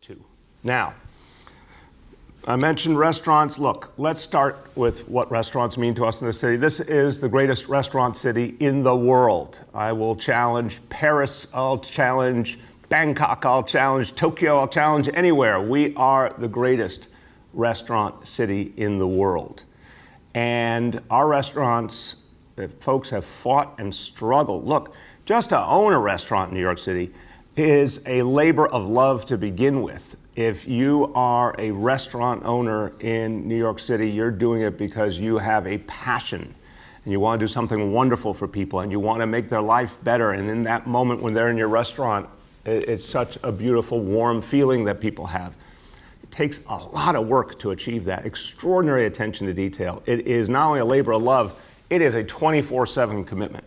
too. Now, I mentioned restaurants. Look, let's start with what restaurants mean to us in the city. This is the greatest restaurant city in the world. I will challenge Paris, I'll challenge Bangkok, I'll challenge Tokyo, I'll challenge anywhere. We are the greatest restaurant city in the world. And our restaurants, folks have fought and struggled. Look, just to own a restaurant in New York City is a labor of love to begin with. If you are a restaurant owner in New York City, you're doing it because you have a passion and you want to do something wonderful for people and you want to make their life better. And in that moment when they're in your restaurant, it's such a beautiful, warm feeling that people have. It takes a lot of work to achieve that, extraordinary attention to detail. It is not only a labor of love, it is a 24/7 commitment.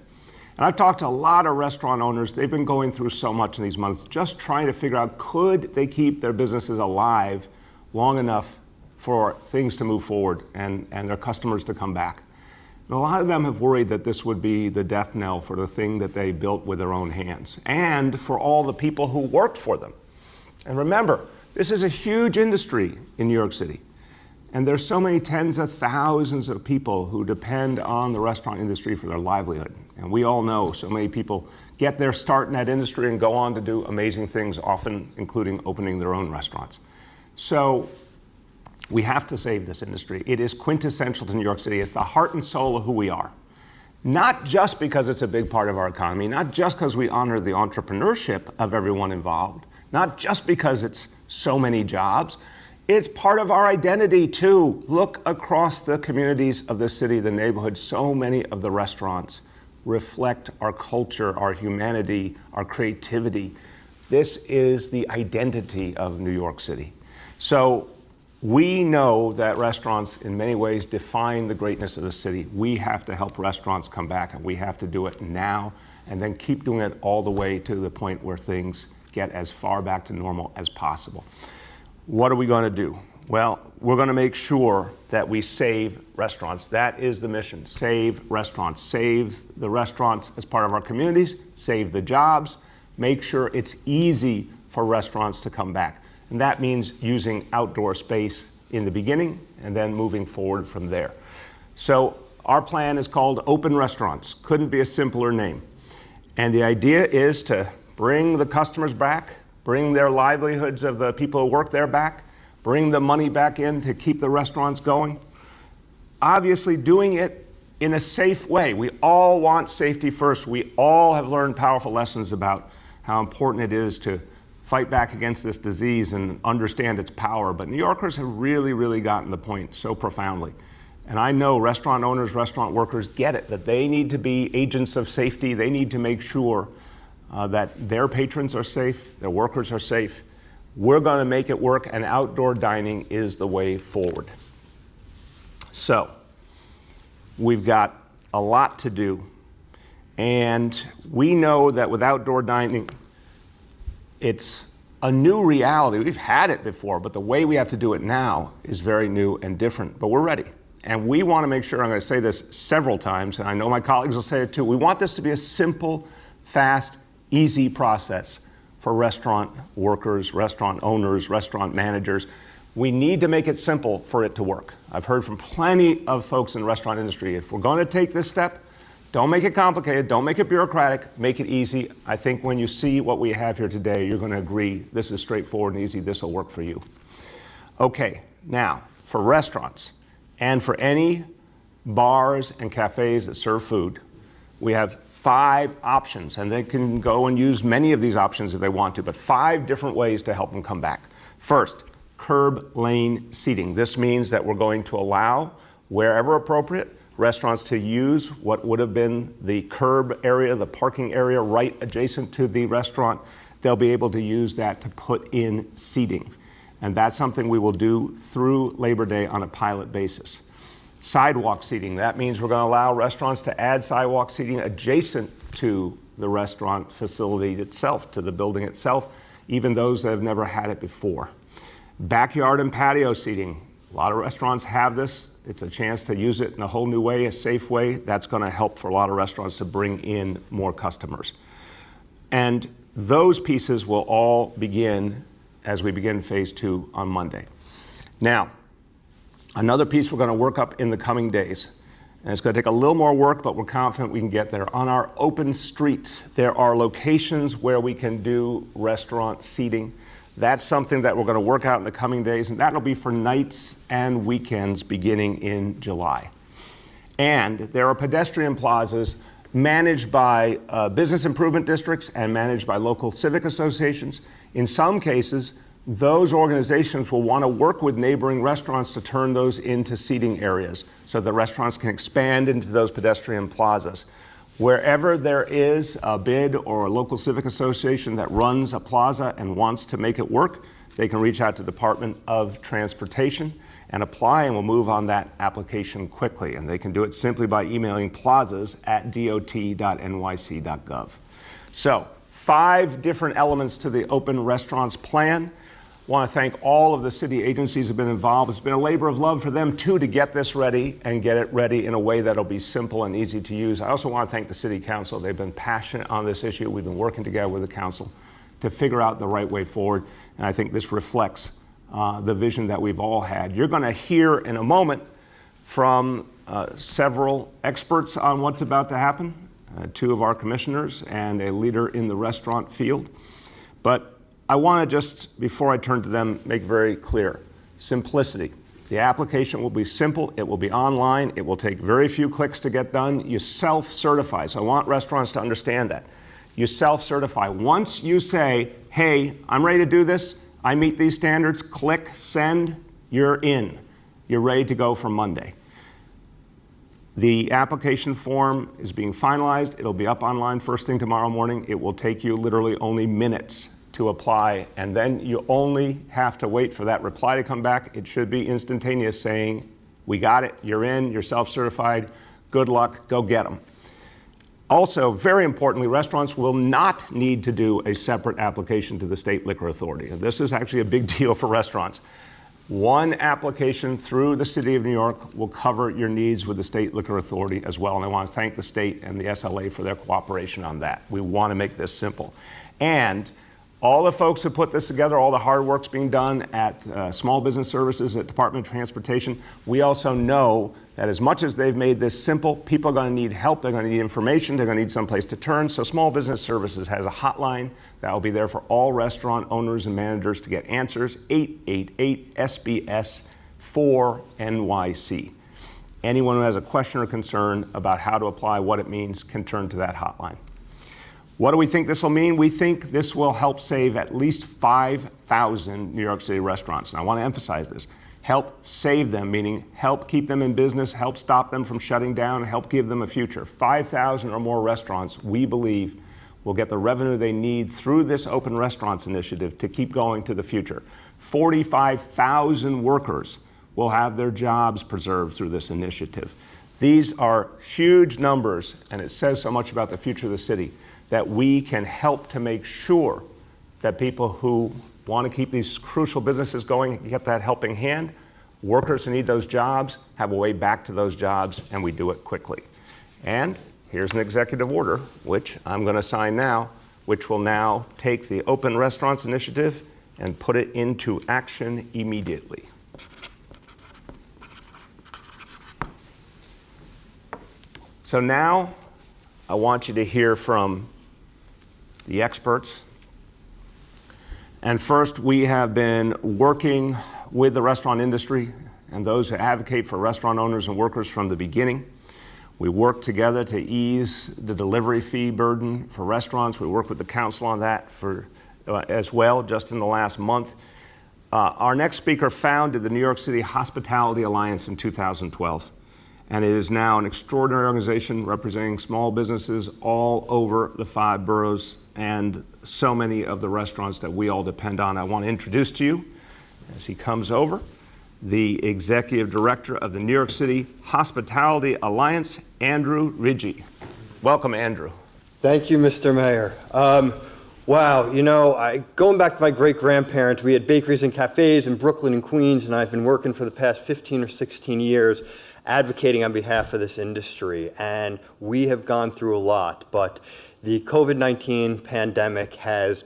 And I've talked to a lot of restaurant owners. They've been going through so much in these months, just trying to figure out, could they keep their businesses alive long enough for things to move forward and their customers to come back? And a lot of them have worried that this would be the death knell for the thing that they built with their own hands and for all the people who worked for them. And remember, this is a huge industry in New York City. And there's so many tens of thousands of people who depend on the restaurant industry for their livelihood. And we all know so many people get their start in that industry and go on to do amazing things, often including opening their own restaurants. So we have to save this industry. It is quintessential to New York City. It's the heart and soul of who we are. Not just because it's a big part of our economy, not just because we honor the entrepreneurship of everyone involved, not just because it's so many jobs. It's part of our identity too. Look across the communities of the city, the neighborhood. So many of the restaurants reflect our culture, our humanity, our creativity. This is the identity of New York City. So we know that restaurants in many ways define the greatness of the city. We have to help restaurants come back, and we have to do it now and then keep doing it all the way to the point where things get as far back to normal as possible. What are we going to do? Well, we're going to make sure that we save restaurants. That is the mission. Save restaurants. Save the restaurants as part of our communities. Save the jobs. Make sure it's easy for restaurants to come back. And that means using outdoor space in the beginning and then moving forward from there. So our plan is called Open Restaurants. Couldn't be a simpler name. And the idea is to bring the customers back, bring their livelihoods of the people who work there back, bring the money back in to keep the restaurants going. Obviously doing it in a safe way. We all want safety first. We all have learned powerful lessons about how important it is to fight back against this disease and understand its power. But New Yorkers have really, really gotten the point so profoundly. And I know restaurant owners, restaurant workers get it, that they need to be agents of safety. They need to make sure that their patrons are safe, their workers are safe. We're going to make it work, and outdoor dining is the way forward. So we've got a lot to do, and we know that with outdoor dining, it's a new reality. We've had it before, but the way we have to do it now is very new and different, but we're ready. And we want to make sure, I'm going to say this several times, and I know my colleagues will say it too, we want this to be a simple, fast, easy process for restaurant workers, restaurant owners, restaurant managers. We need to make it simple for it to work. I've heard from plenty of folks in the restaurant industry, if we're going to take this step, don't make it complicated, don't make it bureaucratic, make it easy. I think when you see what we have here today, you're going to agree this is straightforward and easy, this will work for you. Okay, now for restaurants and for any bars and cafes that serve food, we have 5 options, and they can go and use many of these options if they want to, but 5 different ways to help them come back. First, curb lane seating. This means that we're going to allow, wherever appropriate, restaurants to use what would have been the curb area, the parking area right adjacent to the restaurant. They'll be able to use that to put in seating. And that's something we will do through Labor Day on a pilot basis. Sidewalk seating, that means we're going to allow restaurants to add sidewalk seating adjacent to the restaurant facility itself, to the building itself, even those that have never had it before. Backyard and patio seating, a lot of restaurants have this. It's a chance to use it in a whole new way, a safe way. That's going to help for a lot of restaurants to bring in more customers. And those pieces will all begin as we begin phase 2 on Monday. Now, another piece we're going to work up in the coming days, and it's going to take a little more work, but we're confident we can get there. On our open streets, there are locations where we can do restaurant seating. That's something that we're going to work out in the coming days, and that'll be for nights and weekends beginning in July. And there are pedestrian plazas managed by business improvement districts and managed by local civic associations. In some cases, those organizations will want to work with neighboring restaurants to turn those into seating areas so the restaurants can expand into those pedestrian plazas. Wherever there is a bid or a local civic association that runs a plaza and wants to make it work, they can reach out to the Department of Transportation and apply, and we'll move on that application quickly. And they can do it simply by emailing plazas@dot.nyc.gov. So, 5 different elements to the Open Restaurants Plan. I want to thank all of the city agencies who have been involved. It's been a labor of love for them, too, to get this ready and get it ready in a way that'll be simple and easy to use. I also want to thank the City Council. They've been passionate on this issue. We've been working together with the Council to figure out the right way forward, and I think this reflects the vision that we've all had. You're going to hear in a moment from several experts on what's about to happen, 2 of our commissioners and a leader in the restaurant field. But I want to just, before I turn to them, make very clear, simplicity. The application will be simple, it will be online, it will take very few clicks to get done. You self-certify, so I want restaurants to understand that. You self-certify. Once you say, hey, I'm ready to do this, I meet these standards, click, send, you're in. You're ready to go for Monday. The application form is being finalized. It'll be up online first thing tomorrow morning. It will take you literally only minutes to apply, and then you only have to wait for that reply to come back. It should be instantaneous saying, we got it, you're in, you're self-certified, good luck, go get them. Also, very importantly, restaurants will not need to do a separate application to the State Liquor Authority. And this is actually a big deal for restaurants. One application through the City of New York will cover your needs with the State Liquor Authority as well, and I want to thank the state and the SLA for their cooperation on that. We want to make this simple. And all the folks who put this together, all the hard work's being done at Small Business Services, at Department of Transportation. We also know that as much as they've made this simple, people are going to need help, they're going to need information, they're going to need someplace to turn. So Small Business Services has a hotline that will be there for all restaurant owners and managers to get answers, 888-SBS-4NYC. Anyone who has a question or concern about how to apply, what it means, can turn to that hotline. What do we think this will mean? We think this will help save at least 5,000 New York City restaurants. And I want to emphasize this. Help save them, meaning help keep them in business, help stop them from shutting down, help give them a future. 5,000 or more restaurants, we believe, will get the revenue they need through this Open Restaurants initiative to keep going to the future. 45,000 workers will have their jobs preserved through this initiative. These are huge numbers, and it says so much about the future of the city, that we can help to make sure that people who want to keep these crucial businesses going get that helping hand. Workers who need those jobs have a way back to those jobs, and we do it quickly. And here's an executive order, which I'm going to sign now, which will now take the Open Restaurants Initiative and put it into action immediately. So now I want you to hear from the experts. And first, we have been working with the restaurant industry and those who advocate for restaurant owners and workers from the beginning. We work together to ease the delivery fee burden for restaurants. We work with the council on that as well, just in the last month. Our next speaker founded the New York City Hospitality Alliance in 2012. And it is now an extraordinary organization representing small businesses all over the 5 boroughs and so many of the restaurants that we all depend on. I want to introduce to you, as he comes over, the Executive Director of the New York City Hospitality Alliance, Andrew Ridgey. Welcome, Andrew. Thank you, Mr. Mayor. Wow, you know, going back to my great-grandparents, we had bakeries and cafes in Brooklyn and Queens, and I've been working for the past 15 or 16 years advocating on behalf of this industry, and we have gone through a lot, but the COVID-19 pandemic has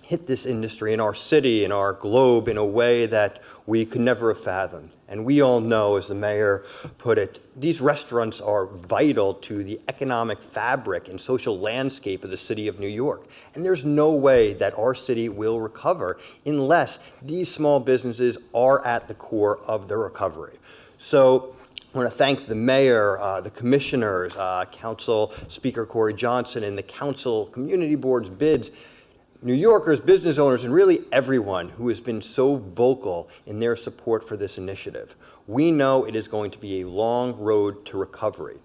hit this industry in our city, in our globe, in a way that we could never have fathomed. And we all know, as the mayor put it, these restaurants are vital to the economic fabric and social landscape of the city of New York. And there's no way that our city will recover unless these small businesses are at the core of the recovery. So I want to thank the mayor, the commissioners, Council Speaker Corey Johnson, and the council community board's bids, New Yorkers, business owners, and really everyone who has been so vocal in their support for this initiative. We know it is going to be a long road to recovery.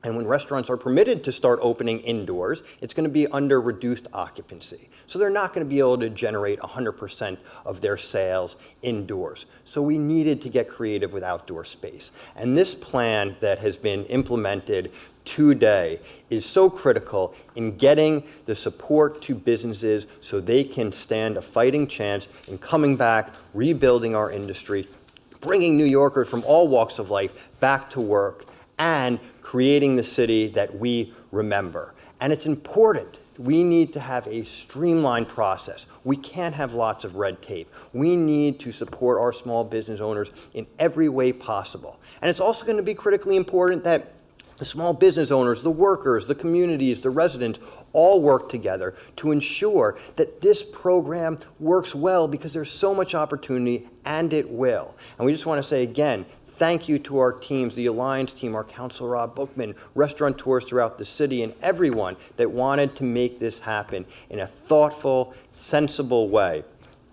And when restaurants are permitted to start opening indoors, it's going to be under reduced occupancy. So they're not going to be able to generate 100% of their sales indoors. So we needed to get creative with outdoor space. And this plan that has been implemented today is so critical in getting the support to businesses so they can stand a fighting chance in coming back, rebuilding our industry, bringing New Yorkers from all walks of life back to work, and creating the city that we remember. And it's important. We need to have a streamlined process. We can't have lots of red tape. We need to support our small business owners in every way possible. And it's also going to be critically important that the small business owners, the workers, the communities, the residents all work together to ensure that this program works well, because there's so much opportunity, and it will. And we just want to say again, thank you to our teams, the Alliance team, our Council Rob Bookman, restaurateurs throughout the city, and everyone that wanted to make this happen in a thoughtful, sensible way.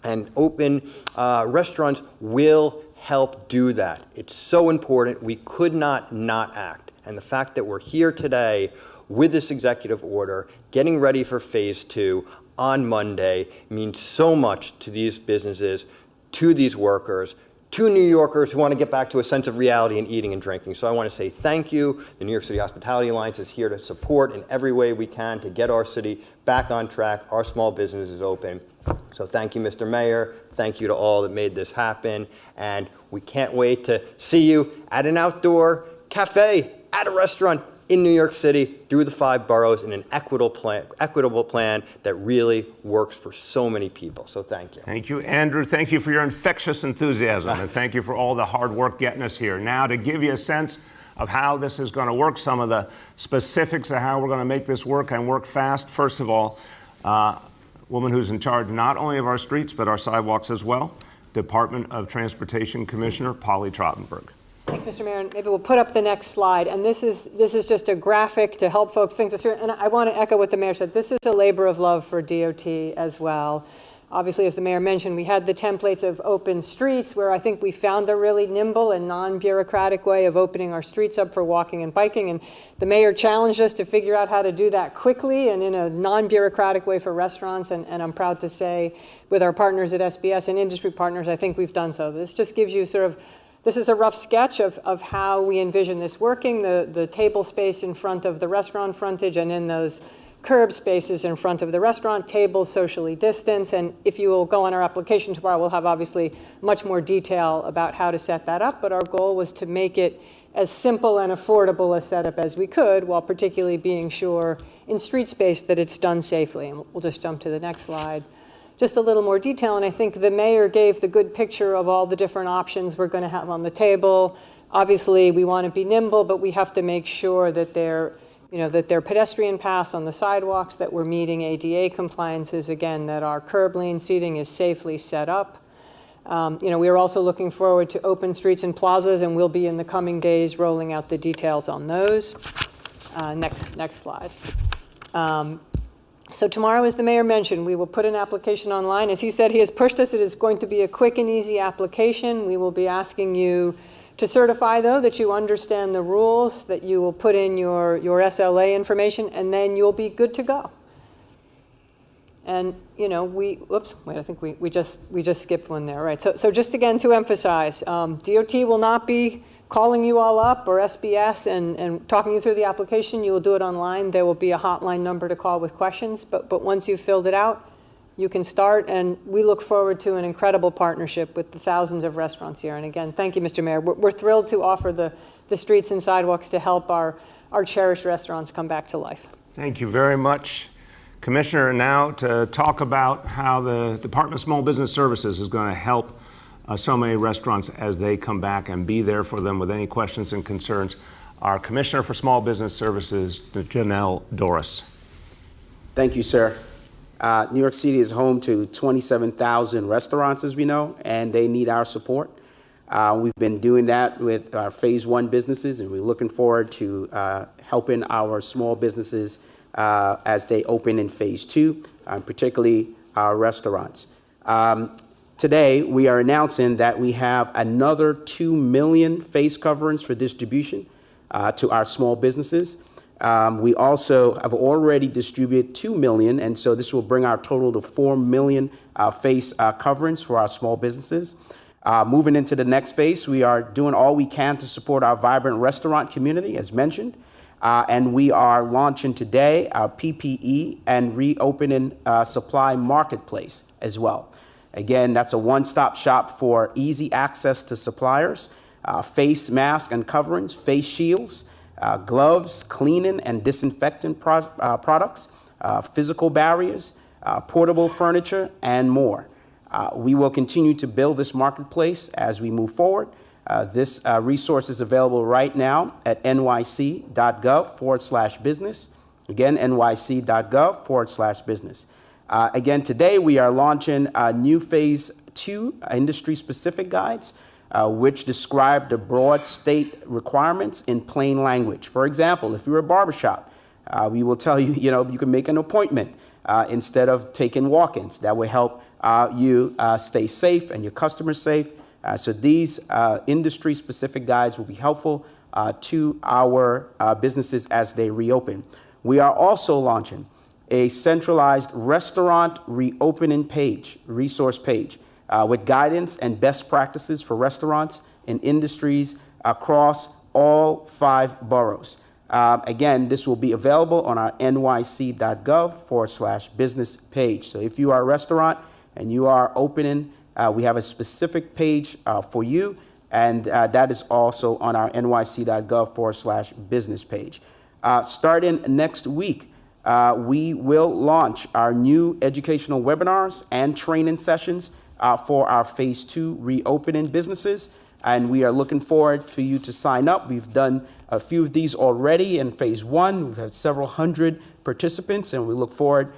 And open restaurants will help do that. It's so important. We could not act. And the fact that we're here today with this executive order, getting ready for phase 2 on Monday, means so much to these businesses, to these workers, to New Yorkers who want to get back to a sense of reality in eating and drinking. So I want to say thank you. The New York City Hospitality Alliance is here to support in every way we can to get our city back on track, our small businesses open. So thank you, Mr. Mayor. Thank you to all that made this happen. And we can't wait to see you at an outdoor cafe, at a restaurant in New York City, through the 5 boroughs, in an equitable plan that really works for so many people. So thank you. Thank you, Andrew. Thank you for your infectious enthusiasm, and thank you for all the hard work getting us here. Now, to give you a sense of how this is going to work, some of the specifics of how we're going to make this work and work fast. First of all, woman who's in charge not only of our streets, but our sidewalks as well, Department of Transportation Commissioner Polly Trottenberg. Thank you, Mr. Mayor. And maybe we'll put up the next slide. And this is just a graphic to help folks think this through. And I want to echo what the mayor said. This is a labor of love for DOT as well. Obviously, as the mayor mentioned, we had the templates of open streets, where I think we found a really nimble and non-bureaucratic way of opening our streets up for walking and biking. And the mayor challenged us to figure out how to do that quickly and in a non-bureaucratic way for restaurants. And I'm proud to say, with our partners at SBS and industry partners, I think we've done so. This just gives you this is a rough sketch of how we envision this working, the table space in front of the restaurant frontage, and in those curb spaces in front of the restaurant, tables socially distanced. And if you will go on our application tomorrow, we'll have obviously much more detail about how to set that up. But our goal was to make it as simple and affordable a setup as we could, while particularly being sure in street space that it's done safely. And we'll just jump to the next slide. Just a little more detail, and I think the mayor gave the good picture of all the different options we're going to have on the table. Obviously, we want to be nimble, but we have to make sure that they're pedestrian paths on the sidewalks, that we're meeting ADA compliances, again, that our curb lane seating is safely set up. We are also looking forward to open streets and plazas, and we'll be in the coming days rolling out the details on those. Next slide. So tomorrow, as the mayor mentioned, we will put an application online. As he said, he has pushed us. It is going to be a quick and easy application. We will be asking you to certify, though, that you understand the rules, that you will put in your SLA information, and then you'll be good to go. And, I think we just skipped one there, right? So just again to emphasize, DOT will not be calling you all up, or SBS, and talking you through the application. You will do it online. There will be a hotline number to call with questions, but once you've filled it out, you can start, and we look forward to an incredible partnership with the thousands of restaurants here. And again, thank you, Mr. Mayor. We're thrilled to offer the streets and sidewalks to help our cherished restaurants come back to life. Thank you very much, Commissioner, now to talk about how the Department of Small Business Services is going to help so many restaurants as they come back and be there for them with any questions and concerns. Our Commissioner for Small Business Services, Janelle Doris. Thank you, sir. New York City is home to 27,000 restaurants, as we know, and they need our support. We've been doing that with our Phase 1 businesses, and we're looking forward to helping our small businesses as they open in Phase 2, particularly our restaurants. Today, we are announcing that we have another 2 million face coverings for distribution to our small businesses. We also have already distributed 2 million, and so this will bring our total to 4 million face coverings for our small businesses. Moving into the next phase, we are doing all we can to support our vibrant restaurant community, as mentioned, and we are launching today our PPE and reopening supply marketplace as well. Again, that's a one-stop shop for easy access to suppliers, face masks and coverings, face shields, gloves, cleaning and disinfectant products, physical barriers, portable furniture, and more. We will continue to build this marketplace as we move forward. This resource is available right now at nyc.gov/business. Again, nyc.gov/business. Again, today we are launching new Phase 2 industry-specific guides, which describe the broad state requirements in plain language. For example, if you're a barbershop, we will tell you, you can make an appointment instead of taking walk-ins. That will help you stay safe and your customers safe. So these industry-specific guides will be helpful to our businesses as they reopen. We are also launching a centralized restaurant reopening resource page, with guidance and best practices for restaurants and industries across all 5 boroughs. Again, this will be available on our nyc.gov/business page. So if you are a restaurant and you are opening, we have a specific page for you, and that is also on our nyc.gov/business page. Starting next week, we will launch our new educational webinars and training sessions for our Phase 2 reopening businesses, and we are looking forward for you to sign up. We've done a few of these already in Phase 1. We've had several hundred participants, and we look forward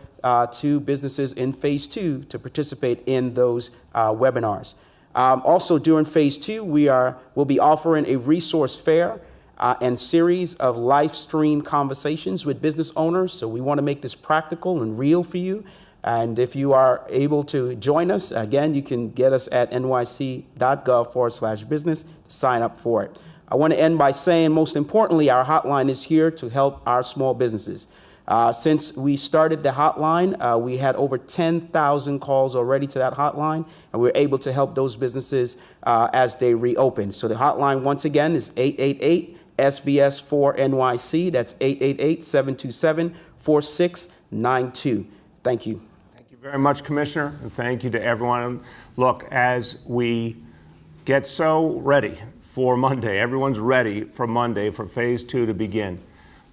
to businesses in Phase 2 to participate in those webinars. Also, during Phase 2, we'll be offering a resource fair and series of live stream conversations with business owners. So we want to make this practical and real for you. And if you are able to join us, again, you can get us at nyc.gov/business to sign up for it. I want to end by saying, most importantly, our hotline is here to help our small businesses. Since we started the hotline, we had over 10,000 calls already to that hotline, and we're able to help those businesses as they reopen. So the hotline, once again, is 888-SBS4-NYC. That's 888-727-4692. Thank you. Thank you very much, Commissioner, and thank you to everyone. Look, as we get so ready for Monday, everyone's ready for Monday for Phase 2 to begin.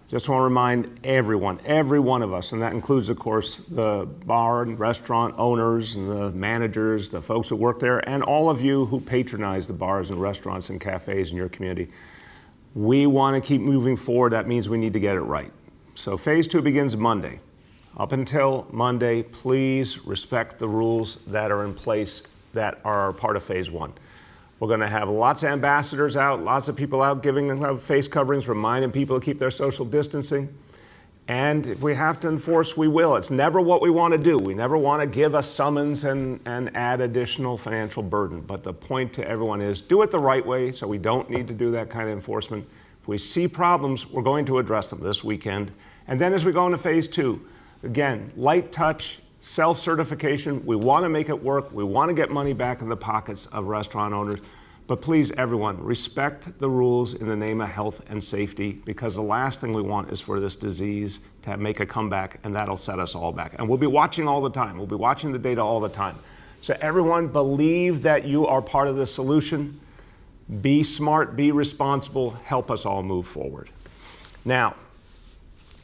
Just want to remind everyone, every one of us, and that includes, of course, the bar and restaurant owners and the managers, the folks that work there, and all of you who patronize the bars and restaurants and cafes in your community. We want to keep moving forward. That means we need to get it right. So Phase 2 begins Monday. Up until Monday, please respect the rules that are in place that are part of Phase 1. We're going to have lots of ambassadors out, lots of people out giving them face coverings, reminding people to keep their social distancing. And if we have to enforce, we will. It's never what we want to do. We never want to give a summons and add additional financial burden. But the point to everyone is do it the right way so we don't need to do that kind of enforcement. If we see problems, we're going to address them this weekend. And then as we go into Phase 2, again, light touch, self-certification. We want to make it work. We want to get money back in the pockets of restaurant owners. But please, everyone, respect the rules in the name of health and safety, because the last thing we want is for this disease to make a comeback, and that'll set us all back. And we'll be watching all the time. We'll be watching the data all the time. So everyone, believe that you are part of the solution. Be smart, be responsible, help us all move forward. Now,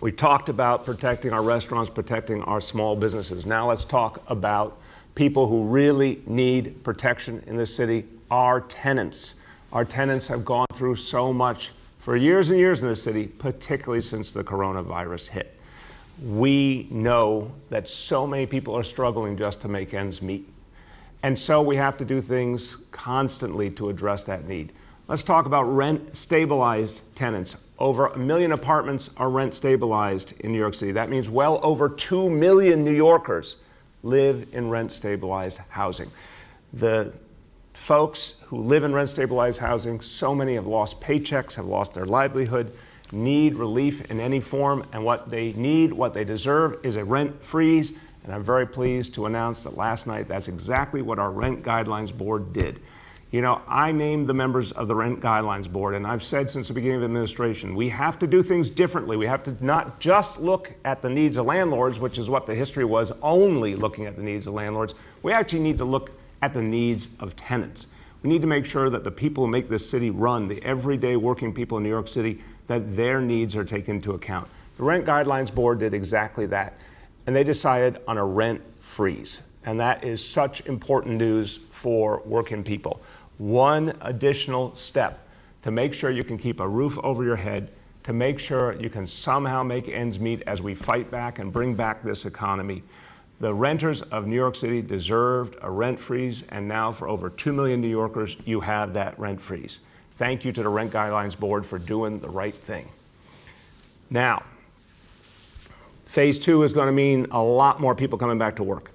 We talked about protecting our restaurants, protecting our small businesses. Now let's talk about people who really need protection in this city, our tenants. Our tenants have gone through so much for years and years in this city, particularly since the coronavirus hit. We know that so many people are struggling just to make ends meet. And so we have to do things constantly to address that need. Let's talk about rent-stabilized tenants. Over 1 million apartments are rent-stabilized in New York City. That means well over 2 million New Yorkers live in rent-stabilized housing. The folks who live in rent-stabilized housing, so many have lost paychecks, have lost their livelihood, need relief in any form, and what they need, what they deserve, is a rent freeze. And I'm very pleased to announce that last night, that's exactly what our Rent Guidelines Board did. You know, I named the members of the Rent Guidelines Board, and I've said since the beginning of the administration, we have to do things differently. We have to not just look at the needs of landlords, which is what the history was, only looking at the needs of landlords. We actually need to look at the needs of tenants. We need to make sure that the people who make this city run, the everyday working people in New York City, that their needs are taken into account. The Rent Guidelines Board did exactly that, and they decided on a rent freeze. And that is such important news for working people. One additional step to make sure you can keep a roof over your head, to make sure you can somehow make ends meet as we fight back and bring back this economy. The renters of New York City deserved a rent freeze, and now for over 2 million New Yorkers, you have that rent freeze. Thank you to the Rent Guidelines Board for doing the right thing. Now, phase 2 is going to mean a lot more people coming back to work.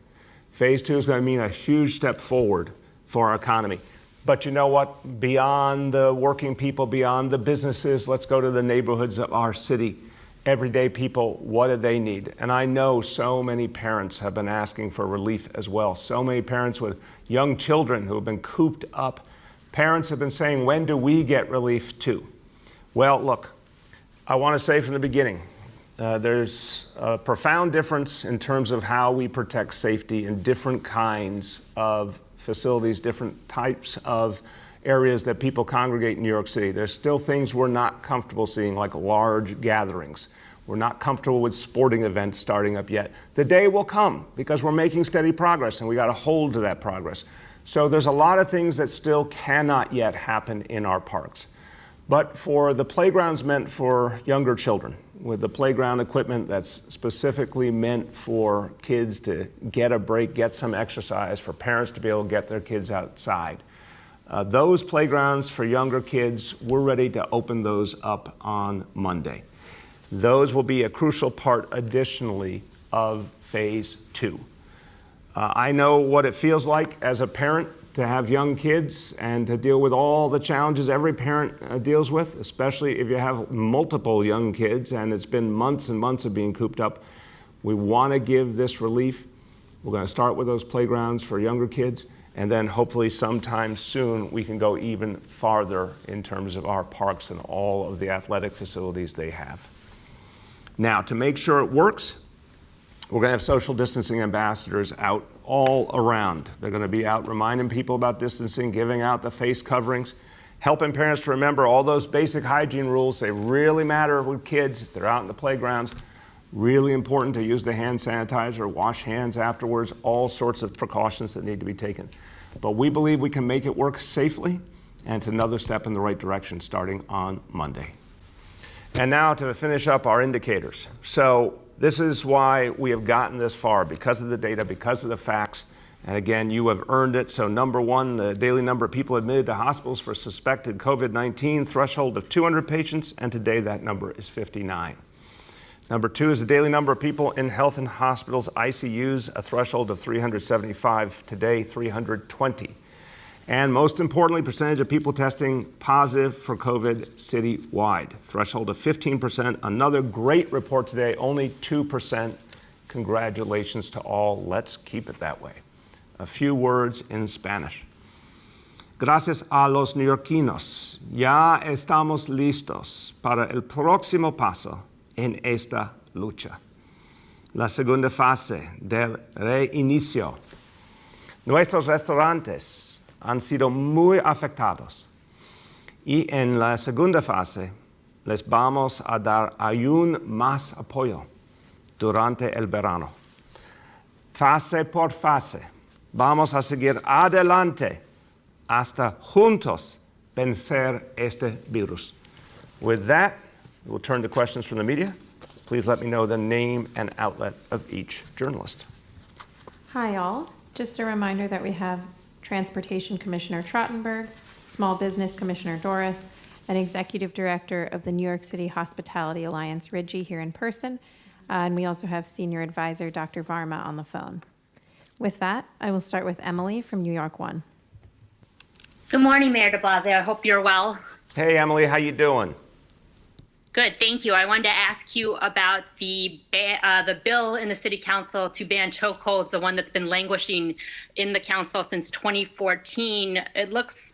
Phase 2 is going to mean a huge step forward for our economy. But you know what? Beyond the working people, beyond the businesses, let's go to the neighborhoods of our city. Everyday people, what do they need? And I know so many parents have been asking for relief as well. So many parents with young children who have been cooped up. Parents have been saying, when do we get relief too? Well, look, I want to say from the beginning, there's a profound difference in terms of how we protect safety in different kinds of facilities, different types of areas that people congregate in New York City. There's still things we're not comfortable seeing, like large gatherings. We're not comfortable with sporting events starting up yet. The day will come because we're making steady progress and we got to hold to that progress. So there's a lot of things that still cannot yet happen in our parks. But for the playgrounds meant for younger children, with the playground equipment that's specifically meant for kids to get a break, get some exercise, for parents to be able to get their kids outside. Those playgrounds for younger kids, we're ready to open those up on Monday. Those will be a crucial part, additionally, of phase 2. I know what it feels like as a parent to have young kids and to deal with all the challenges every parent deals with, especially if you have multiple young kids and it's been months and months of being cooped up. We want to give this relief. We're going to start with those playgrounds for younger kids, and then hopefully sometime soon we can go even farther in terms of our parks and all of the athletic facilities they have. Now, to make sure it works, we're going to have social distancing ambassadors out all around. They're going to be out reminding people about distancing, giving out the face coverings, helping parents to remember all those basic hygiene rules. They really matter with kids if they're out in the playgrounds. Really important to use the hand sanitizer, wash hands afterwards, all sorts of precautions that need to be taken. But we believe we can make it work safely, and it's another step in the right direction starting on Monday. And now to finish up our indicators. So this is why we have gotten this far, because of the data, because of the facts. And again, you have earned it. So number one, the daily number of people admitted to hospitals for suspected COVID-19, threshold of 200 patients, and today that number is 59. Number two is the daily number of people in health and hospitals, ICUs, a threshold of 375, today 320. And most importantly, percentage of people testing positive for COVID citywide, threshold of 15%. Another great report today, only 2%. Congratulations to all. Let's keep it that way. A few words in Spanish. Gracias a los neoyorquinos, ya estamos listos para el próximo paso en esta lucha. La segunda fase del reinicio. Nuestros restaurantes han sido muy afectados y en la segunda fase les vamos a dar aún más apoyo durante el verano. Fase por fase, vamos a seguir adelante hasta juntos vencer este virus. With that, we'll turn to questions from the media. Please let me know the name and outlet of each journalist. Hi, all. Just a reminder that we have Transportation Commissioner Trottenberg, Small Business Commissioner Doris, and Executive Director of the New York City Hospitality Alliance, Ridgie, here in person. And we also have Senior Advisor Dr. Varma on the phone. With that, I will start with Emily from New York One. Good morning, Mayor de Blasio. I hope you're well. Hey, Emily, how you doing? Good, thank you. I wanted to ask you about the bill in the City Council to ban chokeholds, the one that's been languishing in the council since 2014. It looks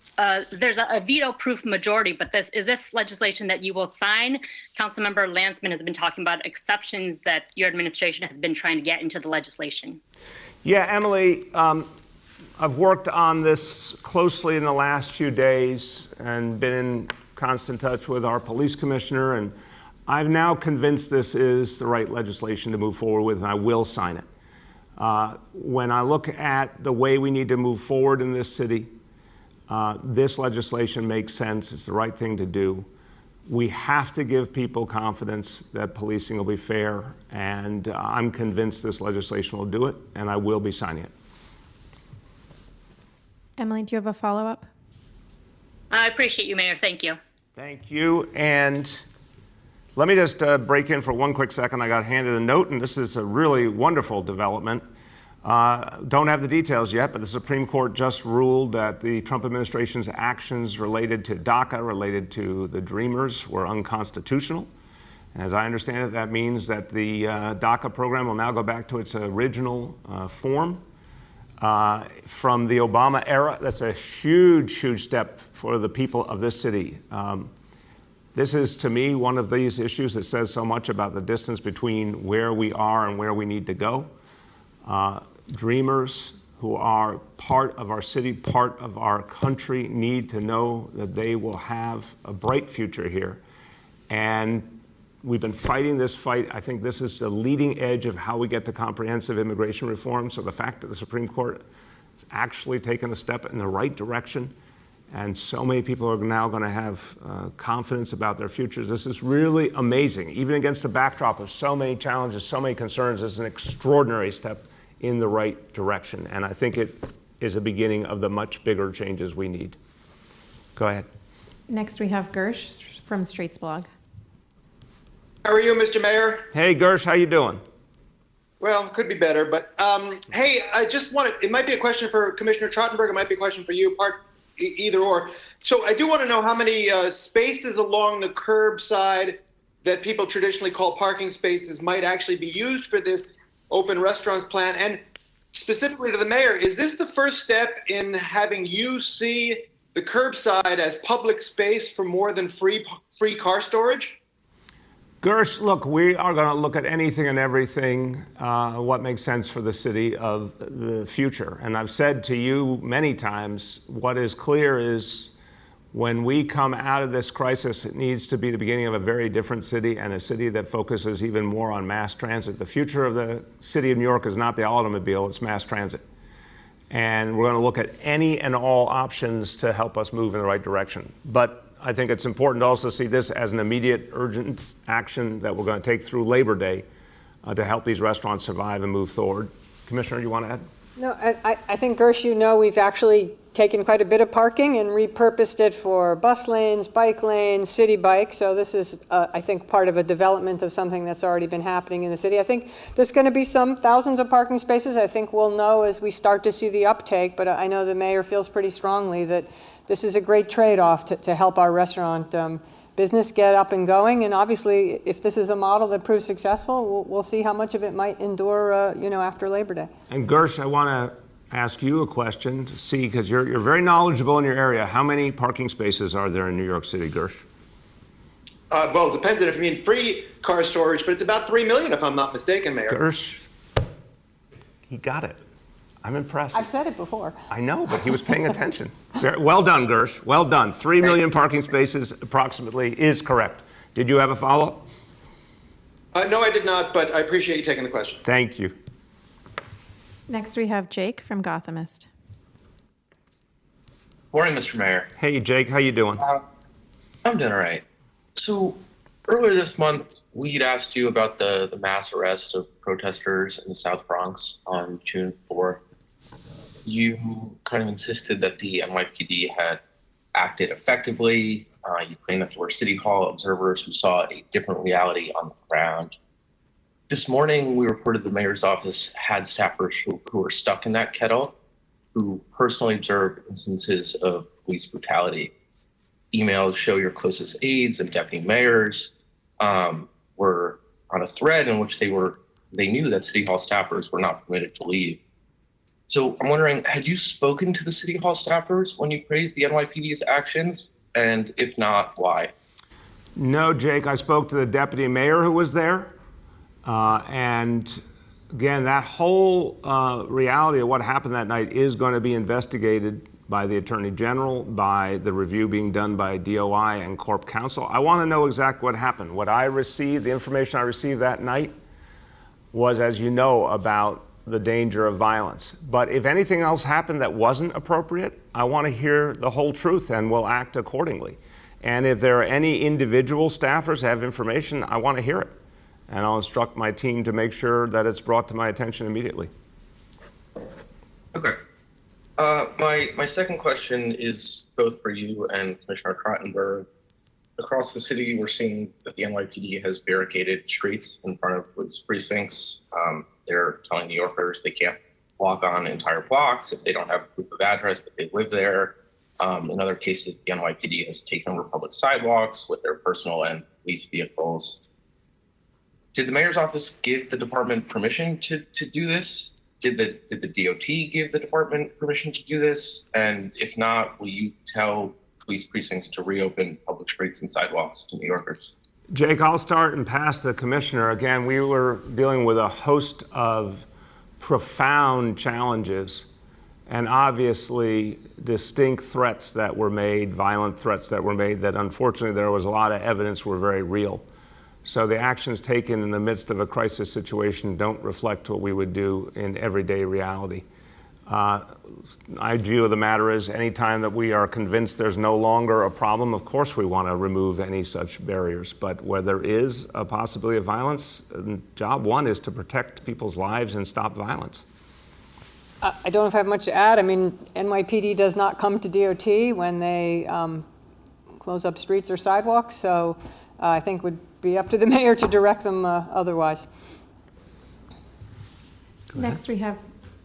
there's a veto-proof majority, but is this legislation that you will sign? Councilmember Landsman has been talking about exceptions that your administration has been trying to get into the legislation. Yeah, Emily, I've worked on this closely in the last few days and been in constant touch with our police commissioner, and I'm now convinced this is the right legislation to move forward with, and I will sign it. When I look at the way we need to move forward in this city, this legislation makes sense. It's the right thing to do. We have to give people confidence that policing will be fair, and I'm convinced this legislation will do it, and I will be signing it. Emily, do you have a follow-up? I appreciate you, Mayor. Thank you. Thank you. And let me just break in for one quick second. I got handed a note, and this is a really wonderful development. Don't have the details yet, but the Supreme Court just ruled that the Trump administration's actions related to DACA, related to the Dreamers, were unconstitutional. As I understand it, that means that the DACA program will now go back to its original form. From the Obama era, that's a huge, huge step for the people of this city. This is, to me, one of these issues that says so much about the distance between where we are and where we need to go. Dreamers who are part of our city, part of our country, need to know that they will have a bright future here. And we've been fighting this fight. I think this is the leading edge of how we get to comprehensive immigration reform. So the fact that the Supreme Court has actually taken a step in the right direction, and so many people are now going to have confidence about their futures, this is really amazing. Even against the backdrop of so many challenges, so many concerns, this is an extraordinary step in the right direction. And I think it is a beginning of the much bigger changes we need. Go ahead. Next, we have Gersh from Straits Blog. How are you, Mr. Mayor? Hey, Gersh, how you doing? Well, could be better, but hey, I just wanted, it might be a question for Commissioner Trottenberg, it might be a question for you, either or. So I do want to know how many spaces along the curbside that people traditionally call parking spaces might actually be used for this open restaurants plan. And specifically to the mayor, is this the first step in having you see the curbside as public space for more than free car storage? Gersh, look, we are going to look at anything and everything, what makes sense for the city of the future. And I've said to you many times, what is clear is when we come out of this crisis, it needs to be the beginning of a very different city, and a city that focuses even more on mass transit. The future of the city of New York is not the automobile, it's mass transit. And we're going to look at any and all options to help us move in the right direction. But I think it's important to also see this as an immediate, urgent action that we're going to take through Labor Day to help these restaurants survive and move forward. Commissioner, you want to add? No, I think, Gersh, we've actually taken quite a bit of parking and repurposed it for bus lanes, bike lanes, city bike. So this is, I think, part of a development of something that's already been happening in the city. I think there's going to be some thousands of parking spaces. I think we'll know as we start to see the uptake, but I know the mayor feels pretty strongly that this is a great trade-off to help our restaurant business get up and going. And obviously, if this is a model that proves successful, we'll see how much of it might endure, after Labor Day. And Gersh, I want to ask you a question to see, because you're very knowledgeable in your area. How many parking spaces are there in New York City, Gersh? Well, it depends on if you mean free car storage, but it's about 3 million, if I'm not mistaken, Mayor. Gersh, he got it. I'm impressed. I've said it before. I know, but he was paying attention. Well done, Gersh. Well done. 3 million parking spaces approximately is correct. Did you have a follow-up? No, I did not, but I appreciate you taking the question. Thank you. Next, we have Jake from Gothamist. Morning, Mr. Mayor. Hey, Jake, how you doing? I'm doing all right. So earlier this month, we'd asked you about the mass arrest of protesters in the South Bronx on June 4th. You kind of insisted that the NYPD had acted effectively. You claimed that there were City Hall observers who saw a different reality on the ground. This morning, we reported the mayor's office had staffers who were stuck in that kettle, who personally observed instances of police brutality. Emails show your closest aides and deputy mayors were on a thread in which they knew that City Hall staffers were not permitted to leave. So I'm wondering, had you spoken to the City Hall staffers when you praised the NYPD's actions? And if not, why? No, Jake, I spoke to the deputy mayor who was there. And again, that whole reality of what happened that night is going to be investigated by the Attorney General, by the review being done by DOI and Corp Counsel. I want to know exactly what happened. What I received, the information I received that night was, as you know, about the danger of violence. But if anything else happened that wasn't appropriate, I want to hear the whole truth and we'll act accordingly. And if there are any individual staffers that have information, I want to hear it. And I'll instruct my team to make sure that it's brought to my attention immediately. Okay. My second question is both for you and Commissioner Trottenberg. Across the city, we're seeing that the NYPD has barricaded streets in front of police precincts. They're telling New Yorkers they can't walk on entire blocks if they don't have proof of address that they live there. In other cases, the NYPD has taken over public sidewalks with their personal and police vehicles. Did the mayor's office give the department permission to do this? Did the DOT give the department permission to do this? And if not, will you tell police precincts to reopen public streets and sidewalks to New Yorkers? Jake, I'll start and pass the commissioner. Again, we were dealing with a host of profound challenges and obviously distinct threats that were made, violent threats that were made, that unfortunately there was a lot of evidence were very real. So the actions taken in the midst of a crisis situation don't reflect what we would do in everyday reality. My view of the matter is anytime that we are convinced there's no longer a problem, of course we want to remove any such barriers. But where there is a possibility of violence, job one is to protect people's lives and stop violence. I don't know if I have much to add. I mean, NYPD does not come to DOT when they close up streets or sidewalks, so I think would be up to the mayor to direct them otherwise. Next, we have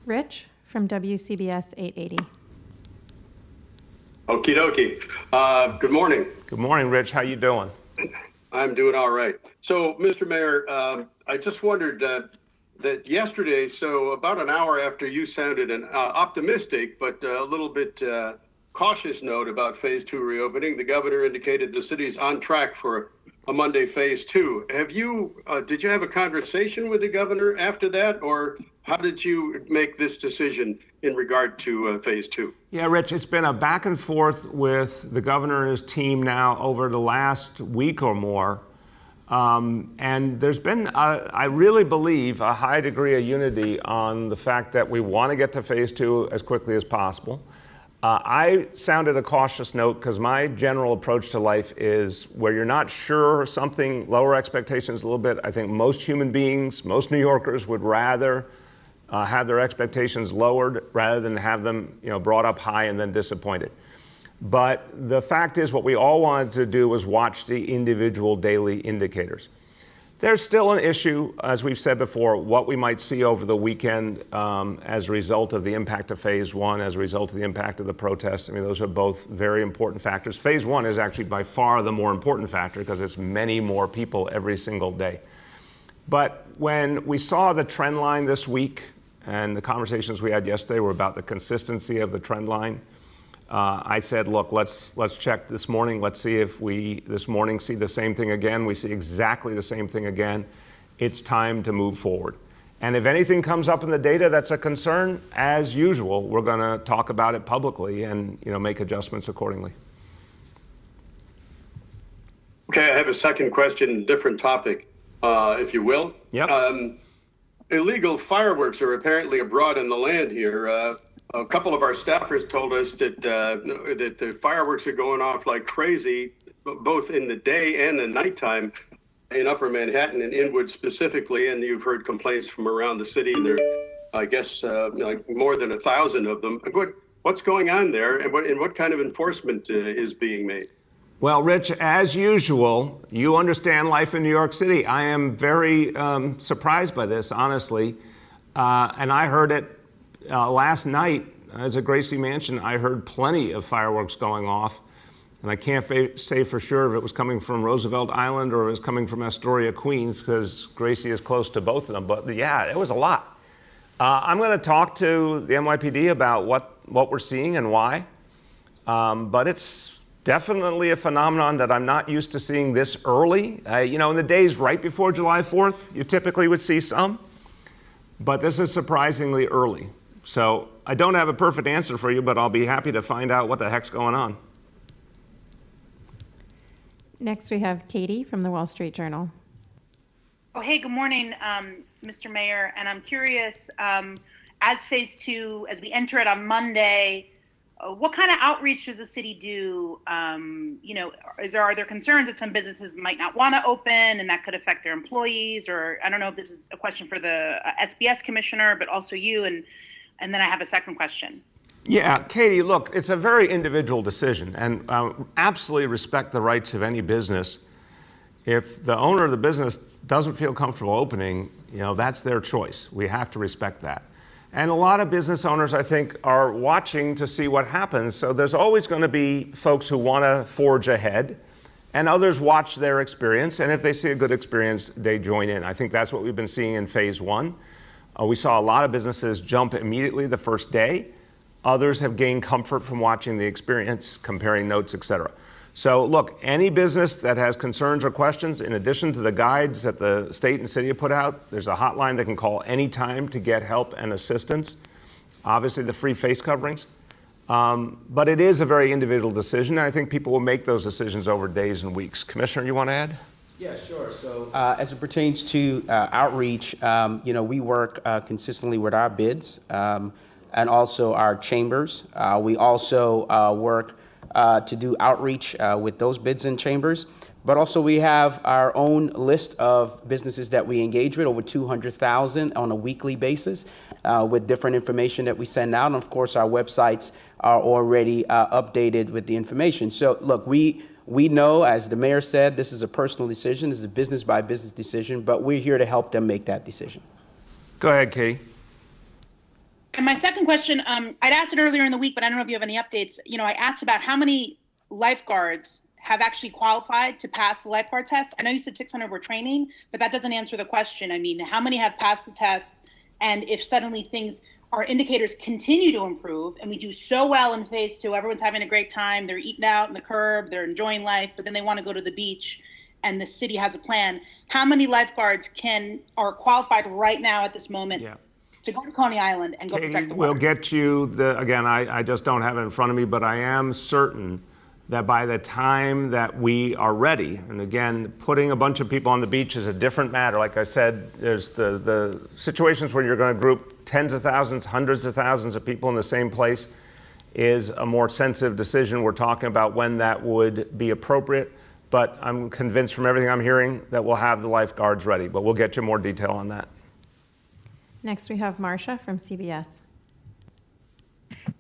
Rich from WCBS 880. Okie dokie. Good morning. Good morning, Rich. How you doing? I'm doing all right. So, Mr. Mayor, I just wondered that yesterday, so about an hour after you sounded an optimistic but a little bit cautious note about Phase 2 reopening, the governor indicated the city's on track for a Monday Phase 2. Did you have a conversation with the governor after that, or how did you make this decision in regard to Phase 2? Yeah, Rich, it's been a back and forth with the governor and his team now over the last week or more. And there's been, I really believe, a high degree of unity on the fact that we want to get to Phase 2 as quickly as possible. I sounded a cautious note because my general approach to life is where you're not sure something, lower expectations a little bit. I think most human beings, most New Yorkers would rather have their expectations lowered rather than have them, brought up high and then disappointed. But the fact is what we all wanted to do was watch the individual daily indicators. There's still an issue, as we've said before, what we might see over the weekend as a result of the impact of Phase 1, as a result of the impact of the protests. I mean, those are both very important factors. Phase 1 is actually by far the more important factor because it's many more people every single day. But when we saw the trend line this week, and the conversations we had yesterday were about the consistency of the trend line, I said, look, let's check this morning. Let's see if we this morning see the same thing again. We see exactly the same thing again. It's time to move forward. And if anything comes up in the data that's a concern, as usual, we're going to talk about it publicly and make adjustments accordingly. Okay, I have a second question, different topic, if you will. Yep. Illegal fireworks are apparently abroad in the land here. A couple of our staffers told us that the fireworks are going off like crazy, both in the day and the nighttime in Upper Manhattan and Inwood specifically. And you've heard complaints from around the city. There, I guess, like more than 1,000 of them. What's going on there, and what kind of enforcement is being made? Well, Rich, as usual, you understand life in New York City. I am very surprised by this, honestly. And I heard it last night as at Gracie Mansion. I heard plenty of fireworks going off. And I can't say for sure if it was coming from Roosevelt Island or it was coming from Astoria, Queens, because Gracie is close to both of them. But yeah, it was a lot. I'm going to talk to the NYPD about what we're seeing and why. But it's definitely a phenomenon that I'm not used to seeing this early. In the days right before July 4th, you typically would see some. But this is surprisingly early. So I don't have a perfect answer for you, but I'll be happy to find out what the heck's going on. Next, we have Katie from the Wall Street Journal. Oh, hey, good morning, Mr. Mayor. And I'm curious, as phase 2, as we enter it on Monday, what kind of outreach does the city do? Are there concerns that some businesses might not want to open and that could affect their employees? Or I don't know if this is a question for the SBS commissioner, but also you. And then I have a second question. Yeah, Katie, look, it's a very individual decision, and absolutely respect the rights of any business. If the owner of the business doesn't feel comfortable opening, that's their choice. We have to respect that. And a lot of business owners, I think, are watching to see what happens. So there's always going to be folks who want to forge ahead, and others watch their experience. And if they see a good experience, they join in. I think that's what we've been seeing in phase 1. We saw a lot of businesses jump immediately the first day. Others have gained comfort from watching the experience, comparing notes, et cetera. So look, any business that has concerns or questions, in addition to the guides that the state and city have put out, there's a hotline they can call anytime to get help and assistance. Obviously the free face coverings. But it is a very individual decision, and I think people will make those decisions over days and weeks. Commissioner, you want to add? Yeah, sure. So as it pertains to outreach, we work consistently with our bids and also our chambers. We also work to do outreach with those bids and chambers. But also we have our own list of businesses that we engage with, over 200,000 on a weekly basis, with different information that we send out. And of course, our websites are already updated with the information. So look, we know, as the mayor said, this is a personal decision, this is a business by business decision, but we're here to help them make that decision. Go ahead, Katie. And my second question, I'd asked it earlier in the week, but I don't know if you have any updates. I asked about how many lifeguards have actually qualified to pass the lifeguard test. I know you said 600 were training, but that doesn't answer the question. I mean, how many have passed the test? And if suddenly our indicators continue to improve and we do so well in phase 2, everyone's having a great time, they're eating out on the curb, they're enjoying life, but then they want to go to the beach and the city has a plan. How many lifeguards are qualified right now at this moment to go to Coney Island and go protect the water? We'll get you again, I just don't have it in front of me, but I am certain that by the time that we are ready, and again, putting a bunch of people on the beach is a different matter. Like I said, there's the situations where you're going to group tens of thousands, hundreds of thousands of people in the same place is a more sensitive decision. We're talking about when that would be appropriate, but I'm convinced from everything I'm hearing that we'll have the lifeguards ready, but we'll get you more detail on that. Next, we have Marcia from CBS.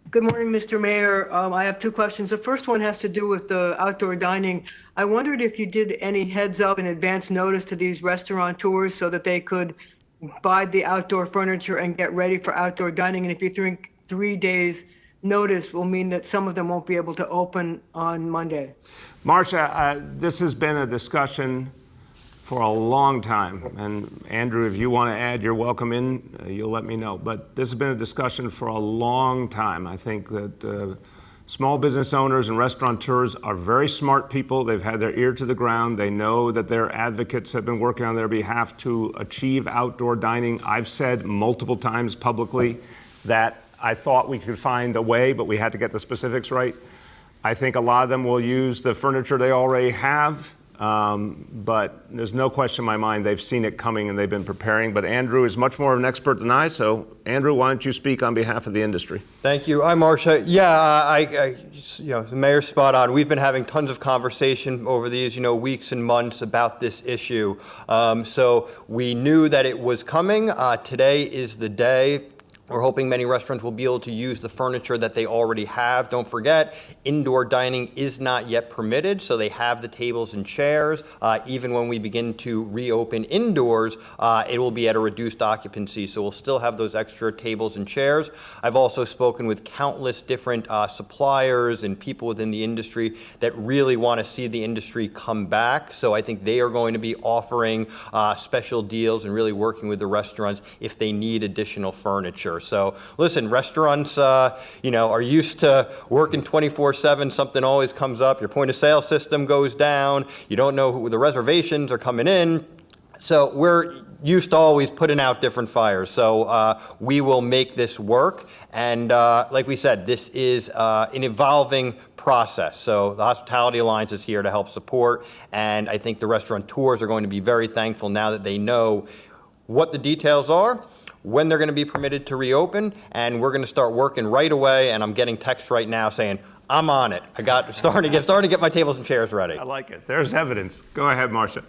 Good morning, Mr. Mayor. I have two questions. The first one has to do with the outdoor dining. I wondered if you did any heads up in advance notice to these restaurateurs so that they could buy the outdoor furniture and get ready for outdoor dining. And if you think 3 days notice will mean that some of them won't be able to open on Monday. Marcia, this has been a discussion for a long time. And Andrew, if you want to add, you're welcome in, you'll let me know. But this has been a discussion for a long time. I think that small business owners and restaurateurs are very smart people. They've had their ear to the ground. They know that their advocates have been working on their behalf to achieve outdoor dining. I've said multiple times publicly that I thought we could find a way, but we had to get the specifics right. I think a lot of them will use the furniture they already have. But there's no question in my mind they've seen it coming and they've been preparing. But Andrew is much more of an expert than I. So, Andrew, why don't you speak on behalf of the industry? Thank you. Hi, Marcia. Yeah, the mayor's spot on. We've been having tons of conversation over these, weeks and months about this issue. So we knew that it was coming. Today is the day. We're hoping many restaurants will be able to use the furniture that they already have. Don't forget, indoor dining is not yet permitted, so they have the tables and chairs. Even when we begin to reopen indoors, it will be at a reduced occupancy, so we'll still have those extra tables and chairs. I've also spoken with countless different suppliers and people within the industry that really want to see the industry come back, so I think they are going to be offering special deals and really working with the restaurants if they need additional furniture. So listen, restaurants, are used to working 24/7. Something always comes up. Your point of sale system goes down. You don't know who the reservations are coming in. So we're used to always putting out different fires. So we will make this work. And like we said, this is an evolving process. So the Hospitality Alliance is here to help support. And I think the restaurateurs are going to be very thankful now that they know what the details are, when they're going to be permitted to reopen, and we're going to start working right away. And I'm getting texts right now saying, I'm on it. Starting to get my tables and chairs ready. I like it. There's evidence. Go ahead, Marcia.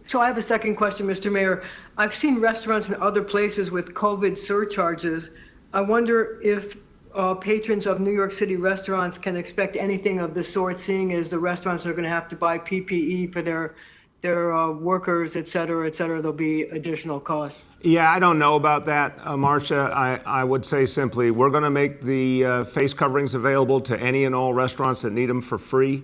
So I have a second question, Mr. Mayor. I've seen restaurants in other places with COVID surcharges. I wonder if patrons of New York City restaurants can expect anything of the sort, seeing as the restaurants are going to have to buy PPE for their workers, et cetera, there'll be additional costs. Yeah, I don't know about that, Marcia. I would say simply, we're going to make the face coverings available to any and all restaurants that need them for free.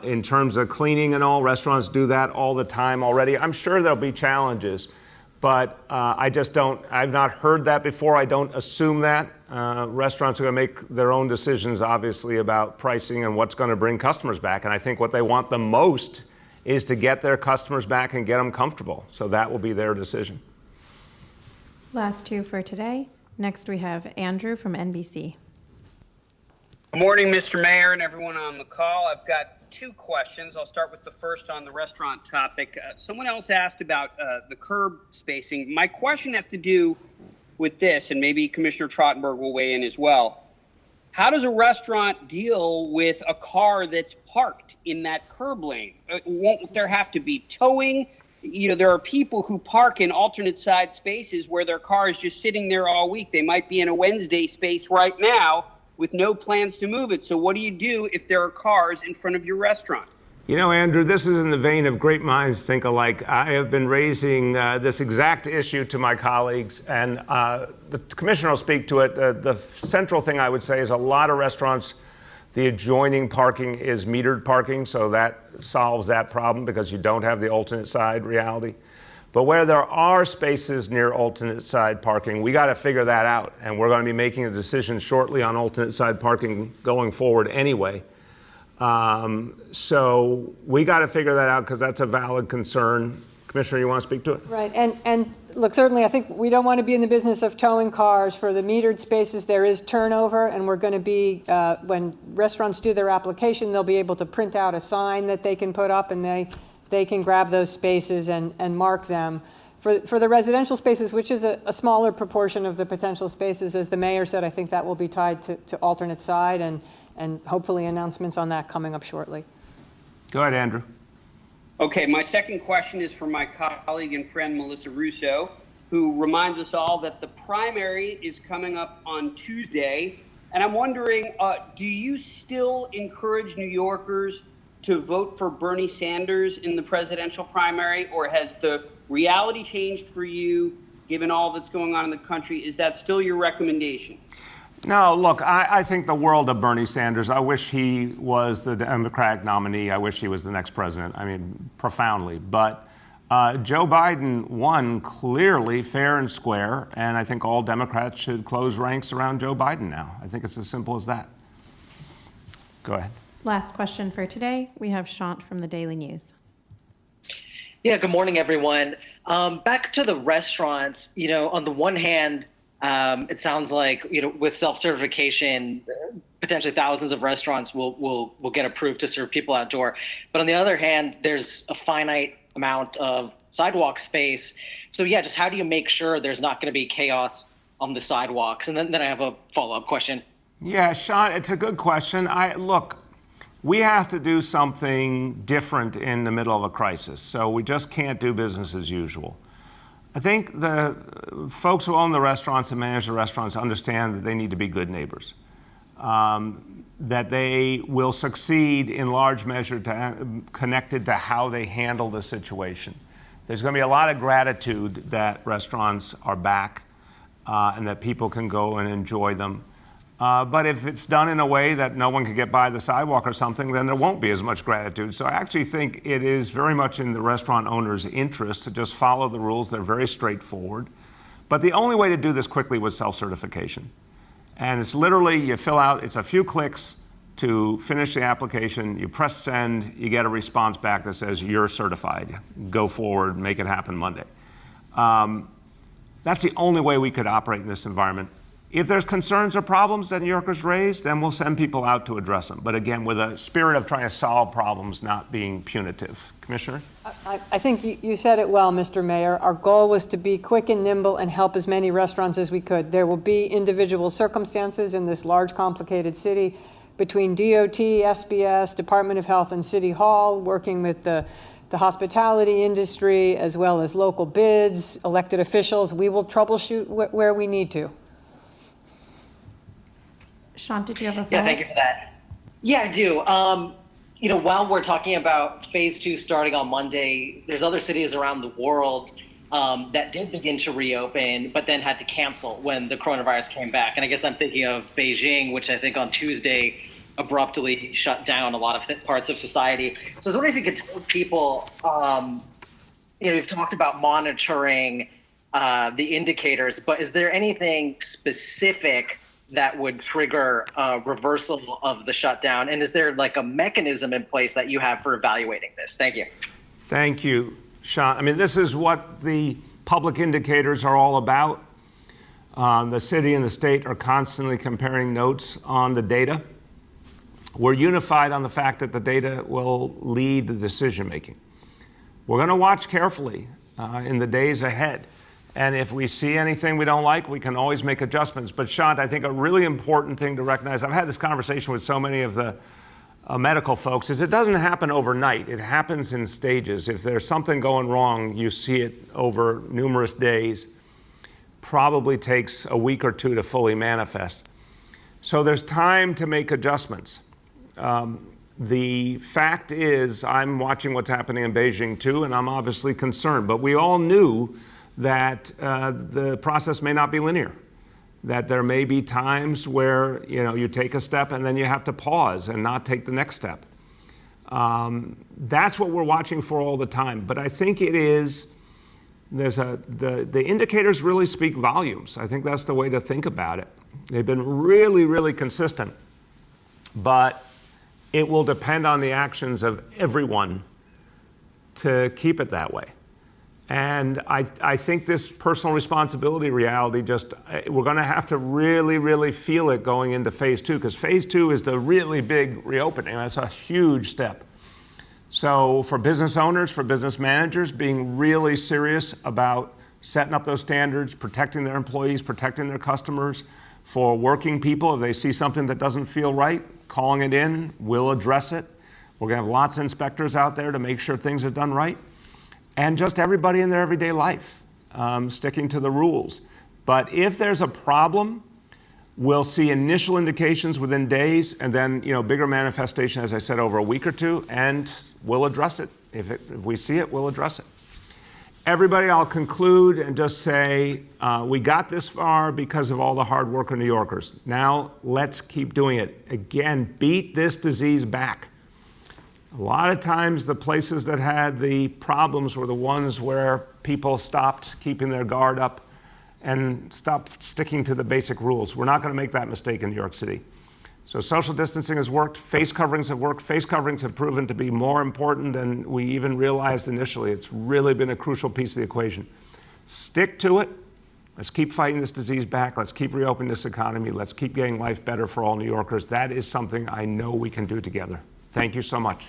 In terms of cleaning and all, restaurants do that all the time already. I'm sure there'll be challenges, but I've not heard that before. I don't assume that. Restaurants are going to make their own decisions, obviously, about pricing and what's going to bring customers back. And I think what they want the most is to get their customers back and get them comfortable. So that will be their decision. Last two for today. Next, we have Andrew from NBC. Good morning, Mr. Mayor and everyone on the call. I've got two questions. I'll start with the first on the restaurant topic. Someone else asked about the curb spacing. My question has to do with this, and maybe Commissioner Trottenberg will weigh in as well. How does a restaurant deal with a car that's parked in that curb lane? Won't there have to be towing? There are people who park in alternate side spaces where their car is just sitting there all week. They might be in a Wednesday space right now with no plans to move it. So what do you do if there are cars in front of your restaurant? Andrew, this is in the vein of great minds think alike. I have been raising this exact issue to my colleagues, and the commissioner will speak to it. The central thing I would say is a lot of restaurants, the adjoining parking is metered parking, so that solves that problem because you don't have the alternate side reality. But where there are spaces near alternate side parking, we got to figure that out, and we're going to be making a decision shortly on alternate side parking going forward anyway. So we got to figure that out because that's a valid concern. Commissioner, you want to speak to it? Right, and look, certainly I think we don't want to be in the business of towing cars. For the metered spaces, there is turnover, and we're going to be, when restaurants do their application, they'll be able to print out a sign that they can put up, and they can grab those spaces and mark them. For the residential spaces, which is a smaller proportion of the potential spaces, as the mayor said, I think that will be tied to alternate side, and hopefully announcements on that coming up shortly. Go ahead, Andrew. Okay, my second question is for my colleague and friend Melissa Russo, who reminds us all that the primary is coming up on Tuesday. And I'm wondering, do you still encourage New Yorkers to vote for Bernie Sanders in the presidential primary, or has the reality changed for you given all that's going on in the country? Is that still your recommendation? No, look, I think the world of Bernie Sanders. I wish he was the Democratic nominee. I wish he was the next president. I mean, profoundly. But Joe Biden won clearly, fair and square, and I think all Democrats should close ranks around Joe Biden now. I think it's as simple as that. Go ahead. Last question for today. We have Shant from the Daily News. Yeah, good morning, everyone. Back to the restaurants, on the one hand, it sounds like, with self-certification, potentially thousands of restaurants will get approved to serve people outdoor. But on the other hand, there's a finite amount of sidewalk space. So yeah, just how do you make sure there's not going to be chaos on the sidewalks? And then I have a follow-up question. Yeah, Sean, it's a good question. Look, we have to do something different in the middle of a crisis. So we just can't do business as usual. I think the folks who own the restaurants and manage the restaurants understand that they need to be good neighbors, that they will succeed in large measure connected to how they handle the situation. There's going to be a lot of gratitude that restaurants are back and that people can go and enjoy them. But if it's done in a way that no one can get by the sidewalk or something, then there won't be as much gratitude. So I actually think it is very much in the restaurant owner's interest to just follow the rules. They're very straightforward. But the only way to do this quickly was self-certification. And it's literally, you fill out, it's a few clicks to finish the application, you press send, you get a response back that says you're certified. Go forward, make it happen Monday. That's the only way we could operate in this environment. If there's concerns or problems that New Yorkers raise, then we'll send people out to address them. But again, with a spirit of trying to solve problems, not being punitive. Commissioner? I think you said it well, Mr. Mayor. Our goal was to be quick and nimble and help as many restaurants as we could. There will be individual circumstances in this large, complicated city between DOT, SBS, Department of Health, and City Hall, working with the hospitality industry, as well as local bids, elected officials. We will troubleshoot where we need to. Sean, did you have a follow-up? Yeah, thank you for that. Yeah, I do. While we're talking about phase 2 starting on Monday, there's other cities around the world that did begin to reopen, but then had to cancel when the coronavirus came back. And I guess I'm thinking of Beijing, which I think on Tuesday abruptly shut down a lot of parts of society. So I was wondering if you could tell people, we've talked about monitoring the indicators, but is there anything specific that would trigger a reversal of the shutdown? And is there like a mechanism in place that you have for evaluating this? Thank you. Thank you, Sean. I mean, this is what the public indicators are all about. The city and the state are constantly comparing notes on the data. We're unified on the fact that the data will lead the decision making. We're going to watch carefully in the days ahead. And if we see anything we don't like, we can always make adjustments. But Sean, I think a really important thing to recognize, I've had this conversation with so many of the medical folks, is it doesn't happen overnight. It happens in stages. If there's something going wrong, you see it over numerous days. Probably takes a week or two to fully manifest. So there's time to make adjustments. The fact is, I'm watching what's happening in Beijing too, and I'm obviously concerned. But we all knew that the process may not be linear, that there may be times where you take a step and then you have to pause and not take the next step. That's what we're watching for all the time. But I think the indicators really speak volumes. I think that's the way to think about it. They've been really, really consistent, but it will depend on the actions of everyone to keep it that way. And I think this personal responsibility reality we're going to have to really, really feel it going into phase 2, because phase 2 is the really big reopening. That's a huge step. So for business owners, for business managers, being really serious about setting up those standards, protecting their employees, protecting their customers. For working people, if they see something that doesn't feel right, calling it in, we'll address it. We're going to have lots of inspectors out there to make sure things are done right. And just everybody in their everyday life, sticking to the rules. But if there's a problem, we'll see initial indications within days, and then bigger manifestation, as I said, over a week or two, and we'll address it. If we see it, we'll address it. Everybody, I'll conclude and just say, we got this far because of all the hard work of New Yorkers. Now, let's keep doing it. Again, beat this disease back. A lot of times the places that had the problems were the ones where people stopped keeping their guard up and stopped sticking to the basic rules. We're not going to make that mistake in New York City. So social distancing has worked, face coverings have worked. Face coverings have proven to be more important than we even realized initially. It's really been a crucial piece of the equation. Stick to it, Let's keep fighting this disease back. Let's keep reopening this economy. Let's keep getting life better for all New Yorkers. That is something I know we can do together. Thank you so much.